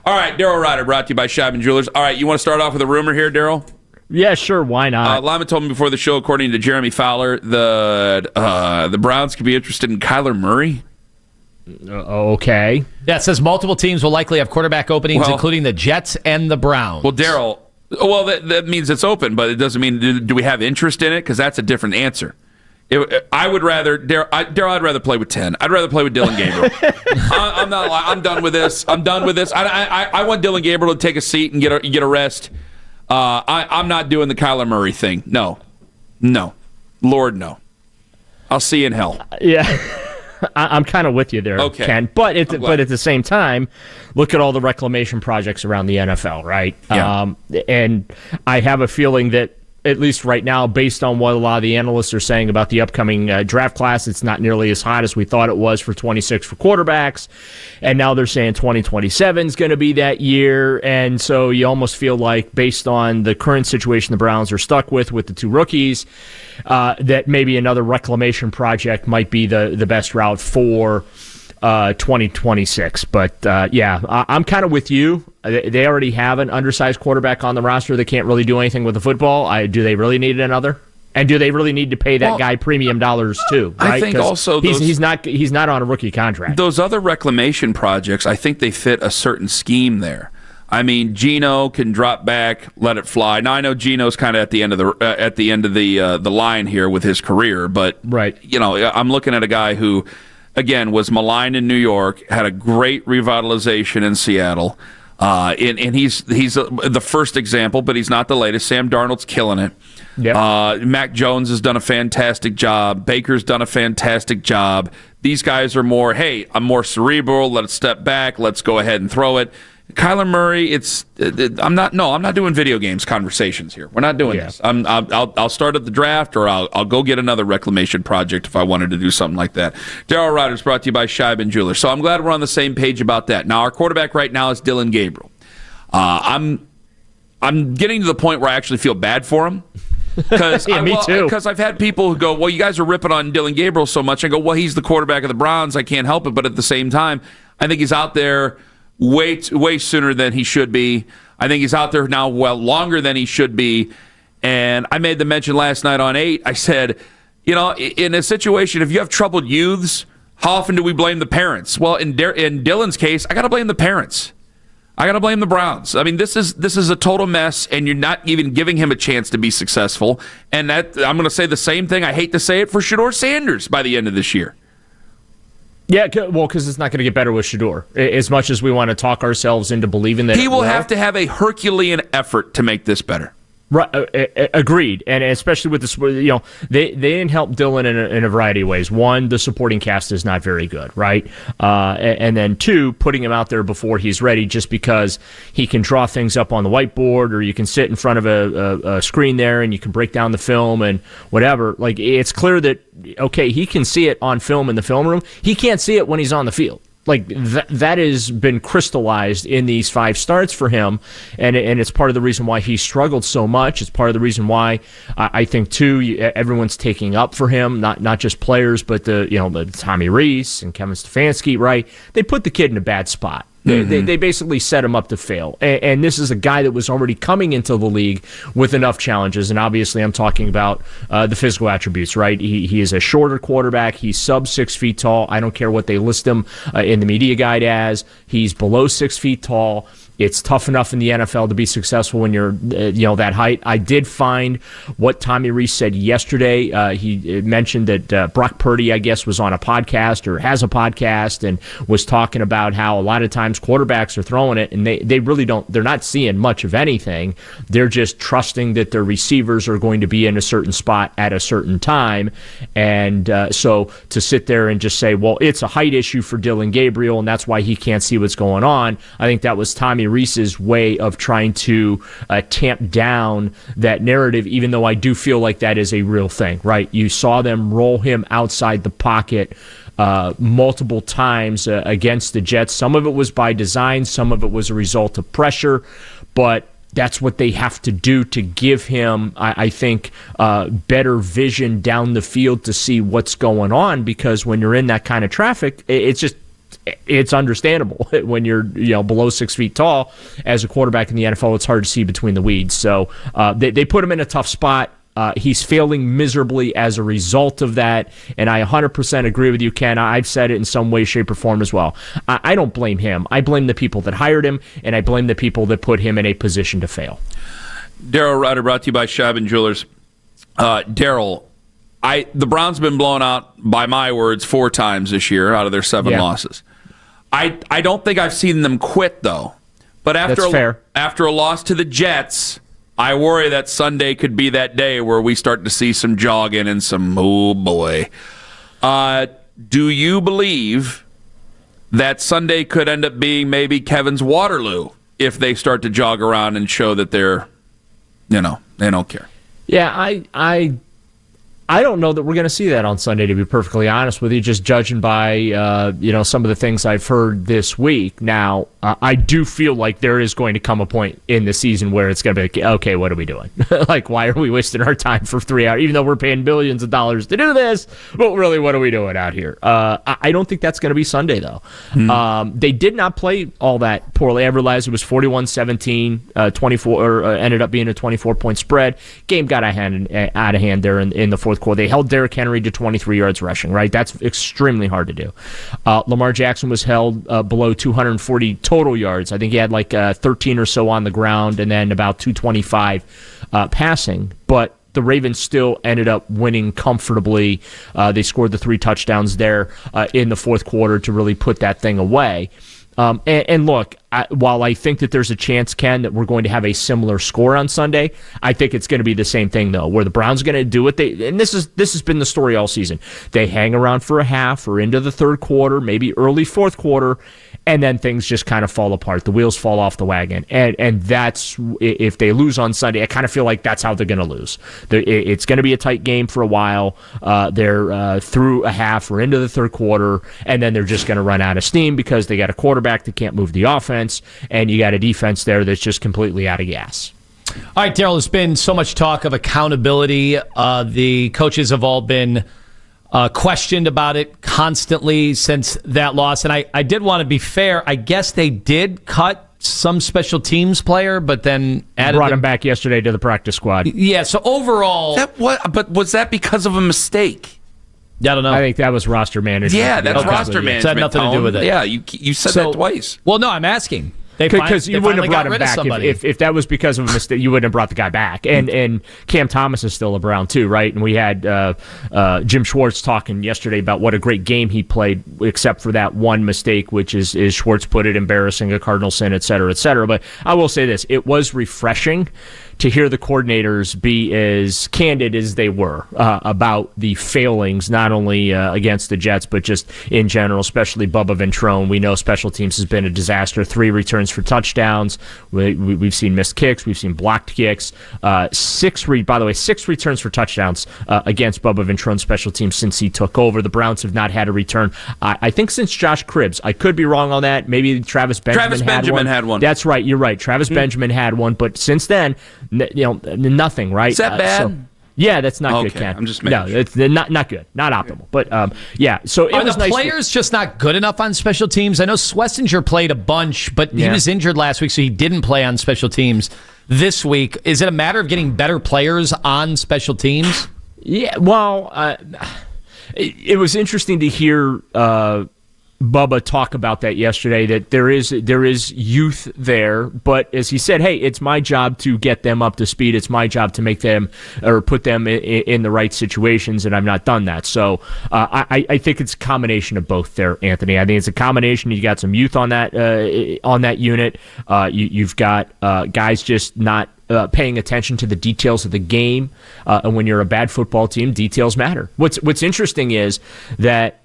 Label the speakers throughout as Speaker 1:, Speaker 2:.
Speaker 1: All right, Daryl Ruiter, brought to you by Scheibman Jewelers. All right, you want to start off with a rumor here, Daryl?
Speaker 2: Yeah, sure. Why not?
Speaker 1: Lyman told me before the show, according to Jeremy Fowler, the Browns could be interested in Kyler Murray.
Speaker 2: Okay.
Speaker 3: Yeah, it says multiple teams will likely have quarterback openings, including the Jets and the Browns.
Speaker 1: Well, Daryl, that means it's open, but it doesn't mean do we have interest in it? Because that's a different answer. I would rather Daryl. I'd rather play with 10. I'd rather play with Dylan Gabriel. I'm not. I'm done with this. I want Dylan Gabriel to take a seat and get a rest. I'm not doing the Kyler Murray thing. No, Lord, no. I'll see you in hell.
Speaker 2: Yeah. I'm kind of with you there,
Speaker 1: okay.
Speaker 2: Ken. But at the same time, look at all the reclamation projects around the NFL, right?
Speaker 1: Yeah.
Speaker 2: And I have a feeling that, at least right now, based on what a lot of the analysts are saying about the upcoming draft class, it's not nearly as hot as we thought it was for 26 for quarterbacks. And now they're saying 2027 is going to be that year. And so you almost feel like, based on the current situation the Browns are stuck with the two rookies, that maybe another reclamation project might be the best route for 2026. But I'm kind of with you. They already have an undersized quarterback on the roster that can't really do anything with the football. Do they really need another? And do they really need to pay that guy premium dollars too? Right?
Speaker 1: I think also
Speaker 2: he's not on a rookie contract.
Speaker 1: Those other reclamation projects, I think they fit a certain scheme there. I mean, Geno can drop back, let it fly. Now I know Geno's kind of at the end of the line here with his career, but
Speaker 2: right.
Speaker 1: I'm looking at a guy who, again, was maligned in New York, had a great revitalization in Seattle. And he's the first example, but he's not the latest. Sam Darnold's killing it.
Speaker 2: Yep.
Speaker 1: Mac Jones has done a fantastic job. Baker's done a fantastic job. These guys are more, hey, I'm more cerebral. Let's step back. Let's go ahead and throw it. Kyler Murray, I'm not doing video games conversations here. We're not doing this. I'll start at the draft, or I'll go get another reclamation project if I wanted to do something like that. Daryl Ruiter is brought to you by Scheibman Jewelers. So I'm glad we're on the same page about that. Now, our quarterback right now is Dylan Gabriel. I'm getting to the point where I actually feel bad for him.
Speaker 2: Me too.
Speaker 1: Because I've had people who go, well, you guys are ripping on Dylan Gabriel so much. I go, well, he's the quarterback of the Browns. I can't help it. But at the same time, I think he's out there way sooner than he should be. I think he's out there now longer than he should be. And I made the mention last night on 8. I said, in a situation, if you have troubled youths, how often do we blame the parents? Well, in Dylan's case, I got to blame the parents. I got to blame the Browns. I mean, this is a total mess, and you're not even giving him a chance to be successful. And that I'm going to say the same thing. I hate to say it for Shedeur Sanders by the end of this year.
Speaker 2: Yeah, well, because it's not going to get better with Shedeur. As much as we want to talk ourselves into believing that
Speaker 1: he will have to have a Herculean effort to make this better.
Speaker 2: Right, agreed, and especially with this, they didn't help Dylan in a variety of ways. One, the supporting cast is not very good, right? And then two, putting him out there before he's ready, just because he can draw things up on the whiteboard, or you can sit in front of a screen there and you can break down the film and whatever. Like, it's clear that he can see it on film in the film room. He can't see it when he's on the field. Like, that has been crystallized in these 5 starts for him, and it's part of the reason why he struggled so much. It's part of the reason why I think, too, everyone's taking up for him, not just players, but the Tommy Rees and Kevin Stefanski, right? They put the kid in a bad spot. They basically set him up to fail. And this is a guy that was already coming into the league with enough challenges. And obviously I'm talking about the physical attributes, right? He is a shorter quarterback. He's sub 6 feet tall. I don't care what they list him in the media guide as. He's below 6 feet tall. It's tough enough in the NFL to be successful when you're, that height. I did find what Tommy Rees said yesterday. He mentioned that Brock Purdy, I guess, was on a podcast or has a podcast and was talking about how a lot of times quarterbacks are throwing it and they really don't, they're not seeing much of anything. They're just trusting that their receivers are going to be in a certain spot at a certain time. And so to sit there and just say, well, it's a height issue for Dylan Gabriel and that's why he can't see what's going on, I think that was Tommy Rees's way of trying to tamp down that narrative, even though I do feel like that is a real thing, right? You saw them roll him outside the pocket multiple times against the Jets. Some of it was by design, some of it was a result of pressure, but that's what they have to do to give him, I think, better vision down the field to see what's going on, because when you're in that kind of traffic, it's just it's understandable when you're below 6 feet tall as a quarterback in the NFL. It's hard to see between the weeds. So they put him in a tough spot. He's failing miserably as a result of that, and I 100% agree with you, Ken. I've said it in some way, shape, or form as well. I don't blame him. I blame the people that hired him, and I blame the people that put him in a position to fail.
Speaker 1: Daryl Ruiter, brought to you by Scheib & Jewelers. Daryl, the Browns have been blown out, by my words, 4 times this year out of their 7 losses. I don't think I've seen them quit, though. But after a loss to the Jets, I worry that Sunday could be that day where we start to see some jogging and some, oh boy. Do you believe that Sunday could end up being maybe Kevin's Waterloo if they start to jog around and show that they're, they don't care?
Speaker 2: Yeah, I don't know that we're going to see that on Sunday, to be perfectly honest with you, just judging by some of the things I've heard this week. Now, I do feel like there is going to come a point in the season where it's going to be like, okay, what are we doing? Like, why are we wasting our time for 3 hours, even though we're paying billions of dollars to do this? But really, what are we doing out here? I don't think that's going to be Sunday, though. They did not play all that poorly. I realized it was 41-17, 24, ended up being a 24-point spread. Game got out of hand there in the fourth quarter. They held Derrick Henry to 23 yards rushing, right? That's extremely hard to do. Lamar Jackson was held below 240 total yards. I think he had like 13 or so on the ground and then about 225 passing. But the Ravens still ended up winning comfortably. They scored the 3 touchdowns there in the fourth quarter to really put that thing away. And look, while I think that there's a chance, Ken, that we're going to have a similar score on Sunday, I think it's going to be the same thing, though, where the Browns are going to do what and this has been the story all season. They hang around for a half or into the third quarter, maybe early fourth quarter, and then things just kind of fall apart. The wheels fall off the wagon. And that's, if they lose on Sunday, I kind of feel like that's how they're going to lose. It's going to be a tight game for a while. They're through a half or into the third quarter, and then they're just going to run out of steam because they got a quarterback that can't move the offense, and you got a defense there that's just completely out of gas.
Speaker 3: All right, Daryl, there's been so much talk of accountability. The coaches have all been questioned about it constantly since that loss. And I did want to be fair. I guess they did cut some special teams player, but then
Speaker 2: brought him back yesterday to the practice squad.
Speaker 3: Yeah, so overall...
Speaker 1: But was that because of a mistake?
Speaker 3: I don't know.
Speaker 2: I think that was roster management.
Speaker 1: Yeah, that's roster management.
Speaker 3: It had nothing to do with it.
Speaker 1: Yeah, you said that twice.
Speaker 3: Well, no, I'm asking.
Speaker 2: Because you wouldn't have brought him back if that was because of a mistake. You wouldn't have brought the guy back. And Cam Thomas is still around too, right? And we had Jim Schwartz talking yesterday about what a great game he played, except for that one mistake, which is Schwartz put it, embarrassing, a cardinal sin, et cetera, et cetera. But I will say this: it was refreshing to hear the coordinators be as candid as they were about the failings, not only against the Jets, but just in general, especially Bubba Ventrone. We know special teams has been a disaster. 3 returns for touchdowns. We've seen missed kicks. We've seen blocked kicks. 6 returns for touchdowns against Bubba Ventrone's special teams since he took over. The Browns have not had a return, I think, since Josh Cribbs. I could be wrong on that. Maybe Travis Benjamin had one. That's right. You're right. Travis Benjamin had one, but since then, nothing, right?
Speaker 1: Is that bad?
Speaker 2: Yeah, that's not good, Ken.
Speaker 1: I'm just making sure.
Speaker 2: It's not good, not optimal. But yeah, so
Speaker 3: it was nice. Are the players just not good enough on special teams? I know Schlesinger played a bunch, but he was injured last week, so he didn't play on special teams this week. Is it a matter of getting better players on special teams?
Speaker 2: Yeah, well, it was interesting to hear Bubba talk about that yesterday, that there is youth there, but as he said, hey, it's my job to get them up to speed. It's my job to make them or put them in the right situations, and I've not done that. So I think it's a combination of both there, Anthony. I think it's a combination. You got some youth on that unit. You've got guys just not paying attention to the details of the game, and when you're a bad football team, details matter. What's interesting is that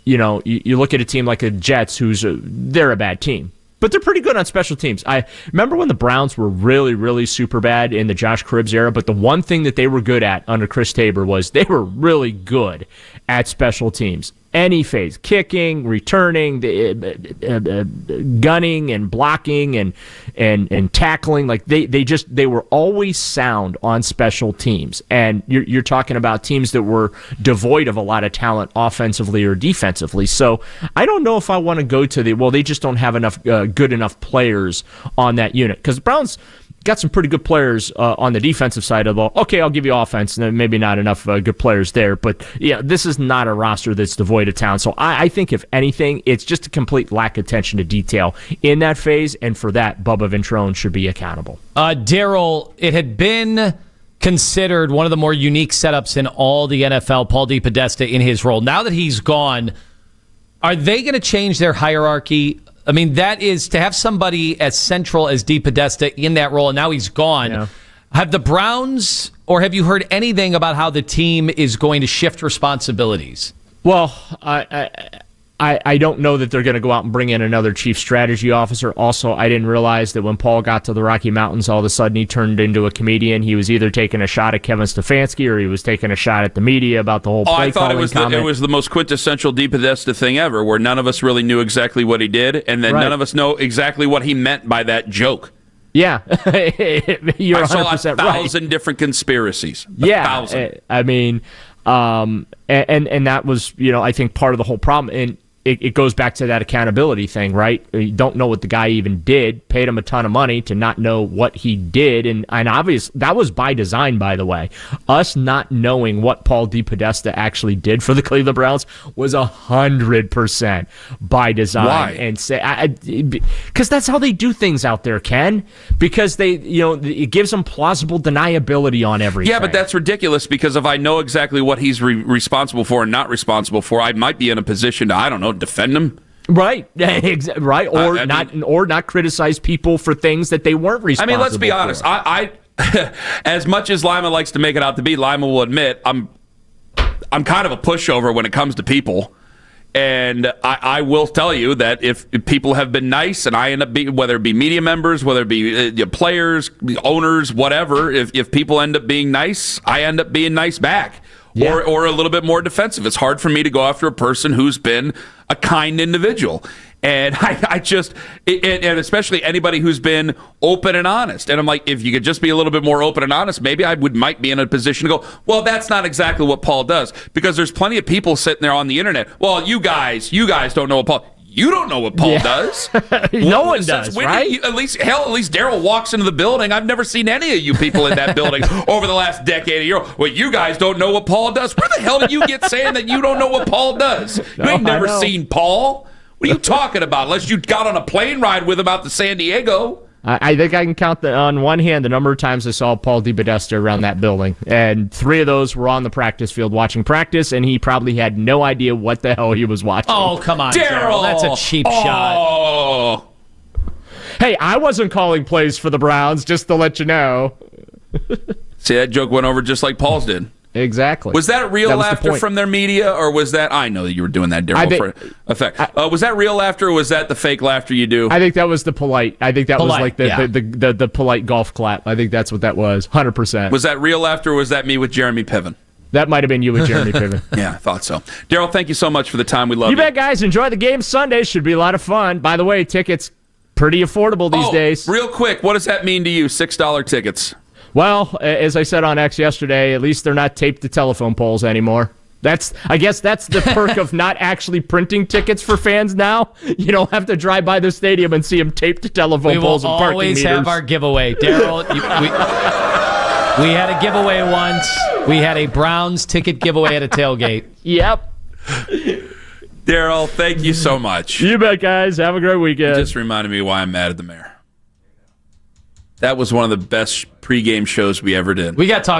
Speaker 2: you look at a team like the Jets, they're a bad team, but they're pretty good on special teams. I remember when the Browns were really, really super bad in the Josh Cribbs era, but the one thing that they were good at under Chris Tabor was they were really good at special teams. any phase, kicking, returning, gunning and blocking and tackling. Like they were always sound on special teams. And you're talking about teams that were devoid of a lot of talent offensively or defensively. So I don't know if I want to go to they just don't have enough good enough players on that unit, because the Browns got some pretty good players on the defensive side of the ball. Okay, I'll give you offense, and maybe not enough good players there. But yeah, this is not a roster that's devoid of talent. So I think, if anything, it's just a complete lack of attention to detail in that phase, and for that, Bubba Ventrone should be accountable.
Speaker 3: Daryl, it had been considered one of the more unique setups in all the NFL, Paul DePodesta in his role. Now that he's gone, are they going to change their hierarchy? I mean, that is to have somebody as central as DePodesta in that role, and now he's gone. Yeah. Have the Browns, or have you heard anything about how the team is going to shift responsibilities?
Speaker 2: Well, I don't know that they're going to go out and bring in another chief strategy officer. Also, I didn't realize that when Paul got to the Rocky Mountains, all of a sudden he turned into a comedian. He was either taking a shot at Kevin Stefanski or he was taking a shot at the media about the whole play calling comment.
Speaker 1: It was the most quintessential DePodesta thing ever, where none of us really knew exactly what he did, and then none of us know exactly what he meant by that joke.
Speaker 2: Yeah, you're 100% right.
Speaker 1: I saw 1,000 different conspiracies. 1,000.
Speaker 2: I mean, and that was, I think, part of the whole problem. And it goes back to that accountability thing, right? You don't know what the guy even did, paid him a ton of money to not know what he did, and obviously that was by design, by the way. Us not knowing what Paul DePodesta actually did for the Cleveland Browns was 100% by design.
Speaker 1: Why?
Speaker 2: And because that's how they do things out there, Ken. Because it gives them plausible deniability on everything.
Speaker 1: Yeah, but that's ridiculous, because if I know exactly what he's responsible for and not responsible for, I might be in a position to, I don't know, defend him.
Speaker 2: Right, right, or not criticize people for things that they weren't responsible for.
Speaker 1: I mean, let's be honest. I as much as Lima likes to make it out to be, Lima will admit I'm kind of a pushover when it comes to people. And I will tell you that if people have been nice, and I end up being, whether it be media members, whether it be players, owners, whatever, if people end up being nice, I end up being nice back. Yeah. Or a little bit more defensive. It's hard for me to go after a person who's been a kind individual. And I just, and especially anybody who's been open and honest. And I'm like, if you could just be a little bit more open and honest, maybe I might be in a position to go, well, that's not exactly what Paul does. Because there's plenty of people sitting there on the internet. Well, you guys don't know what Paul. You don't know what Paul does.
Speaker 2: No one does, right?
Speaker 1: At least Daryl walks into the building. I've never seen any of you people in that building over the last decade of year. Well, you guys don't know what Paul does. Where the hell did you get saying that you don't know what Paul does? You ain't never seen Paul. What are you talking about? Unless you got on a plane ride with him out to San Diego.
Speaker 2: I think I can count on one hand the number of times I saw Paul DePodesta around that building, and 3 of those were on the practice field watching practice, and he probably had no idea what the hell he was watching.
Speaker 3: Oh, come on, Daryl. That's a cheap shot.
Speaker 2: Hey, I wasn't calling plays for the Browns, just to let you know.
Speaker 1: See, that joke went over just like Paul's did.
Speaker 2: Exactly.
Speaker 1: Was that real laughter from their media, or was that... I know that you were doing that, Daryl, for effect. Was that real laughter, or was that the fake laughter you do?
Speaker 2: I think that was the polite. I think that was like the polite golf clap. I think that's what that was, 100%.
Speaker 1: Was that real laughter, or was that me with Jeremy Piven?
Speaker 2: That might have been you with Jeremy Piven.
Speaker 1: Yeah, I thought so. Daryl, thank you so much for the time. We love you.
Speaker 2: You bet, guys. Enjoy the game Sunday. Should be a lot of fun. By the way, tickets pretty affordable these days.
Speaker 1: Real quick, what does that mean to you, $6 tickets?
Speaker 2: Well, as I said on X yesterday, at least they're not taped to telephone poles anymore. I guess that's the perk of not actually printing tickets for fans now. You don't have to drive by the stadium and see them taped to telephone poles and parking meters.
Speaker 3: We always have our giveaway. Daryl, we had a giveaway once. We had a Browns ticket giveaway at a tailgate.
Speaker 2: Yep.
Speaker 1: Daryl, thank you so much.
Speaker 2: You bet, guys. Have a great weekend.
Speaker 1: You just reminded me why I'm mad at the mayor. That was one of the best pregame shows we ever did.
Speaker 3: We got talk.